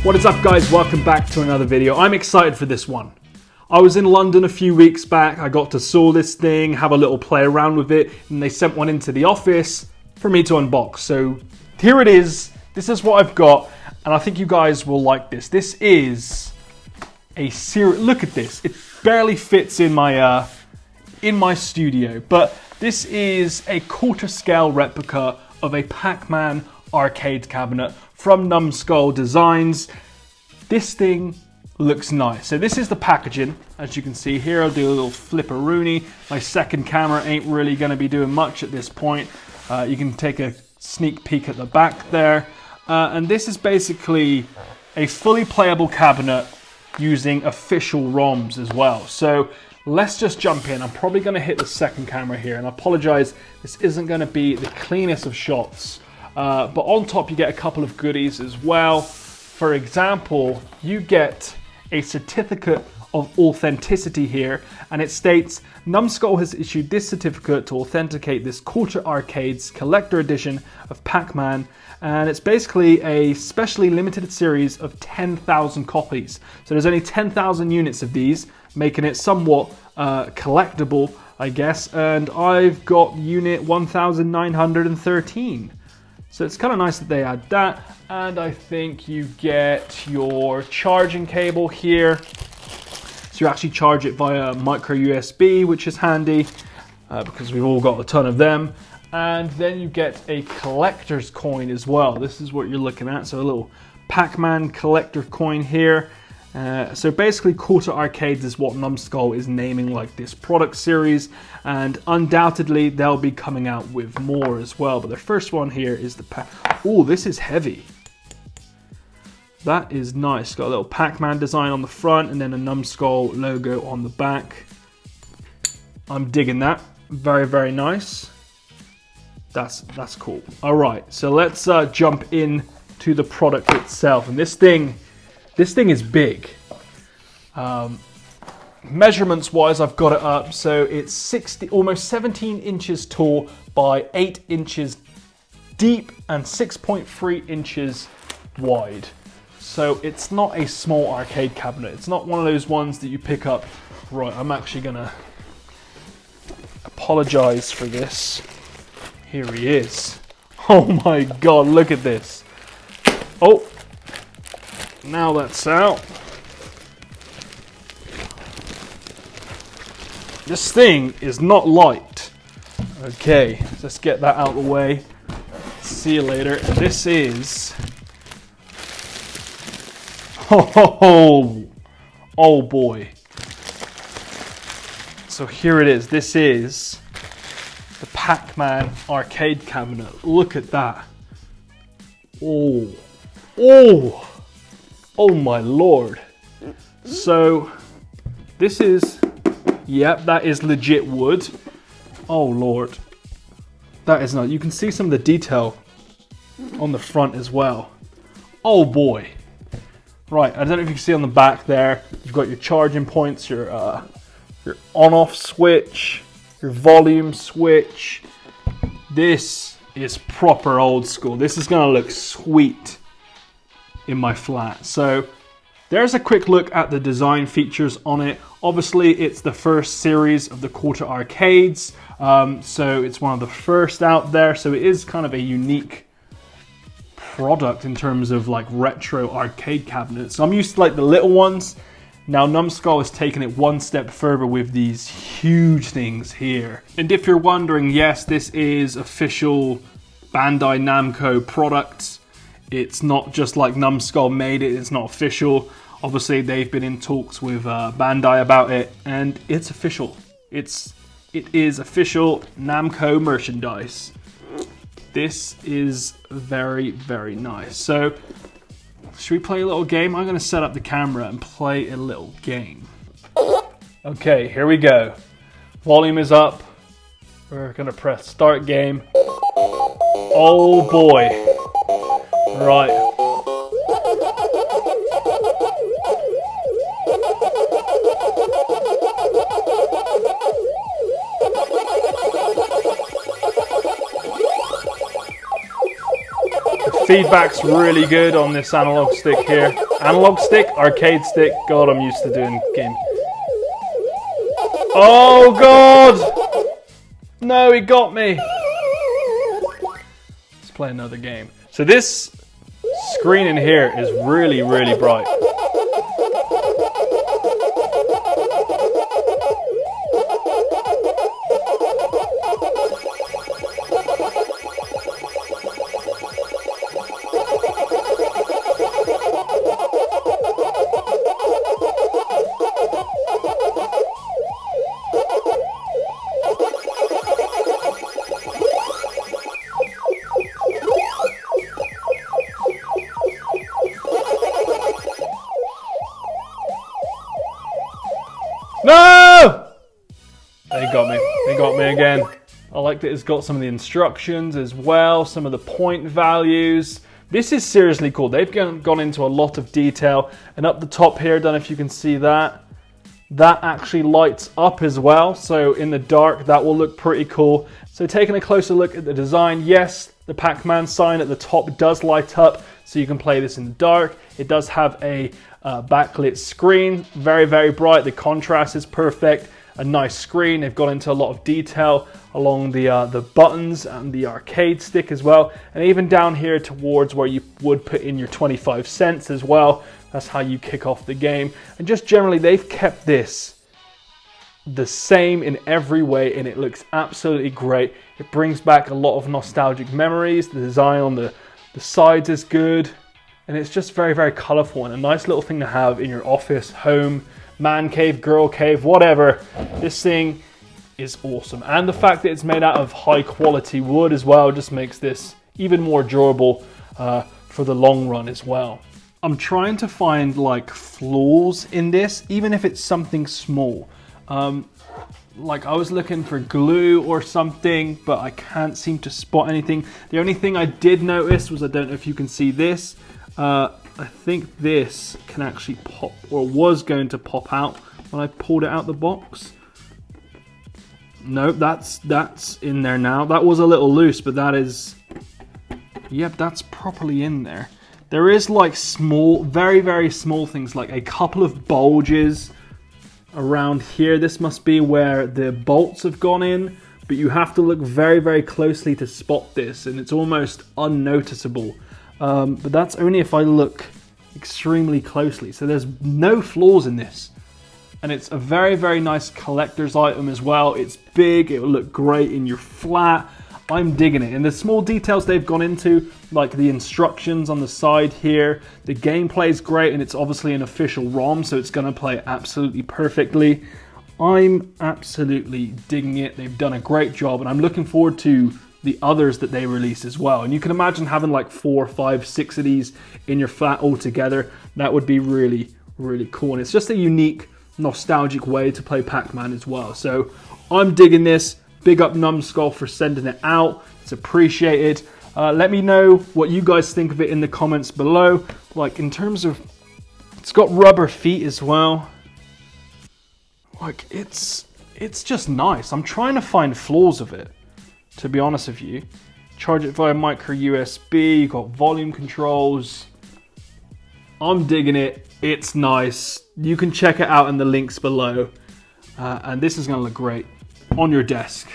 What is up, guys? Welcome back to another video. I'm excited for this one. I was in London a few weeks back. I got to saw this thing, have a little play around with it, and they sent one into the office for me to unbox. So here it is. This is what I've got, and I think you guys will like this. This is a series. Look at this. It barely fits in my studio, but this is a quarter scale replica of a PAC-MAN arcade cabinet from Numskull Designs. This thing looks nice. So this is the packaging, as you can see here. I'll do a little flipperoonie. My second camera ain't really going to be doing much at this point. You can take a sneak peek at the back there. And this is basically a fully playable cabinet using official ROMs as well. So let's just jump in. I'm probably going to hit the second camera here, and I apologize, this isn't going to be the cleanest of shots. But on top you get a couple of goodies as well. For example, you get a certificate of authenticity here, and it states Numskull has issued this certificate to authenticate this Quarter Arcades collector edition of Pac-Man, and it's basically a specially limited series of 10,000 copies. So there's only 10,000 units of these, making it somewhat collectible, I guess, and I've got unit 1913. So it's kind of nice that they add that, and I think you get your charging cable here. So you actually charge it via micro USB, which is handy because we've all got a ton of them. And then you get a collector's coin as well. This is what you're looking at. So a little Pac-Man collector coin here. So basically Quarter Arcades is what Numskull is naming like this product series, and undoubtedly they'll be coming out with more as well. But the first one here is the Oh, this is heavy. That is nice. Got a little Pac-Man design on the front and then a Numskull logo on the back. I'm digging that. Very, very nice. That's cool. All right, so let's jump in to the product itself. And this thing is big. Measurements wise, I've got it up. So it's almost 17 inches tall by 8 inches deep and 6.3 inches wide. So it's not a small arcade cabinet. It's not one of those ones that you pick up. Right, I'm actually gonna apologize for this. Here he is. Oh my God, look at this. Oh, now that's out. This thing is not light. Okay, let's get that out of the way. See you later. This is... Oh boy. So here it is. This is the Pac-Man arcade cabinet. Look at that. Oh my Lord. So this is, yep, that is legit wood. Oh Lord. That is not, you can see some of the detail on the front as well. Oh boy. Right, I don't know if you can see on the back there, you've got your charging points, your on-off switch, your volume switch. This is proper old school. This is gonna look sweet in my flat. So there's a quick look at the design features on it. Obviously, it's the first series of the Quarter Arcades, so it's one of the first out there. So it is kind of a unique product in terms of like retro arcade cabinets. So I'm used to like the little ones. Now Numskull has taken it one step further with these huge things here. And if you're wondering, yes, this is official Bandai Namco products. It's not just like Numskull made it, it's not official. Obviously they've been in talks with Bandai about it, and it's official. It is official Namco merchandise. This is very, very nice. So, should we play a little game? I'm going to set up the camera and play a little game. Okay, here we go. Volume is up. We're going to press start game. Oh boy. Right. feedback's really good on this analog stick here. Analog stick, arcade stick. God, I'm used to doing game. Oh God! No, he got me. Let's play another game. So this screen in here is really, really bright. No! They got me. They got me again. I like that it's got some of the instructions as well, some of the point values. This is seriously cool. They've gone into a lot of detail. And up the top here, I don't know if you can see that. That actually lights up as well. So in the dark, that will look pretty cool. So taking a closer look at the design, yes, the Pac-Man sign at the top does light up. So you can play this in the dark. It does have a backlit screen, very, very bright. The contrast is perfect. A nice screen. They've gone into a lot of detail along the buttons and the arcade stick as well, and even down here towards where you would put in your 25 cents as well. That's how you kick off the game. And just generally, they've kept this the same in every way, and it looks absolutely great. It brings back a lot of nostalgic memories. The design on the sides is good. And it's just very, very colorful and a nice little thing to have in your office, home, man cave, girl cave, whatever. This thing is awesome. And the fact that it's made out of high quality wood as well just makes this even more durable for the long run as well. I'm trying to find like flaws in this, even if it's something small. Like I was looking for glue or something, but I can't seem to spot anything. The only thing I did notice was, I don't know if you can see this, I think this can actually pop, or was going to pop out when I pulled it out the box. No, that's in there now. That was a little loose, but that is, yep, that's properly in there. There is like small, very, very small things, like a couple of bulges around here. This must be where the bolts have gone in, but you have to look very, very closely to spot this, and it's almost unnoticeable. But that's only if I look extremely closely. So there's no flaws in this. And it's a very, very nice collector's item as well. It's big, it will look great in your flat. I'm digging it. And the small details they've gone into, like the instructions on the side here. The gameplay is great, and it's obviously an official ROM, so it's going to play absolutely perfectly. I'm absolutely digging it. They've done a great job, and I'm looking forward to the others that they release as well. And you can imagine having like 4, 5, 6 of these in your flat all together. That would be really, really cool. And it's just a unique, nostalgic way to play Pac-Man as well. So I'm digging this. Big up Numskull for sending it out. It's appreciated. Let me know what you guys think of it in the comments below. Like in terms of, it's got rubber feet as well. Like it's just nice. I'm trying to find flaws of it, to be honest with you. Charge it via micro USB. You've got volume controls. I'm digging it. It's nice. You can check it out in the links below. And this is going to look great on your desk,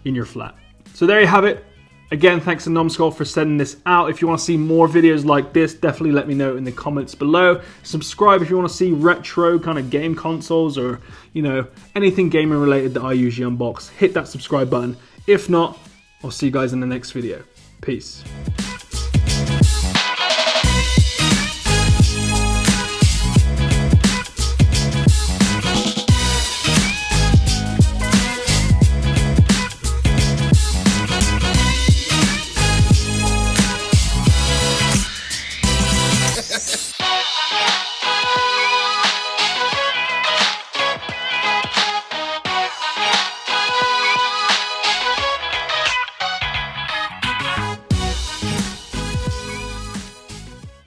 in your flat. So there you have it. Again, thanks to Numskull for sending this out. If you want to see more videos like this, definitely let me know in the comments below. Subscribe if you want to see retro kind of game consoles, or, you know, anything gaming related that I usually unbox. Hit that subscribe button. If not, I'll see you guys in the next video. Peace.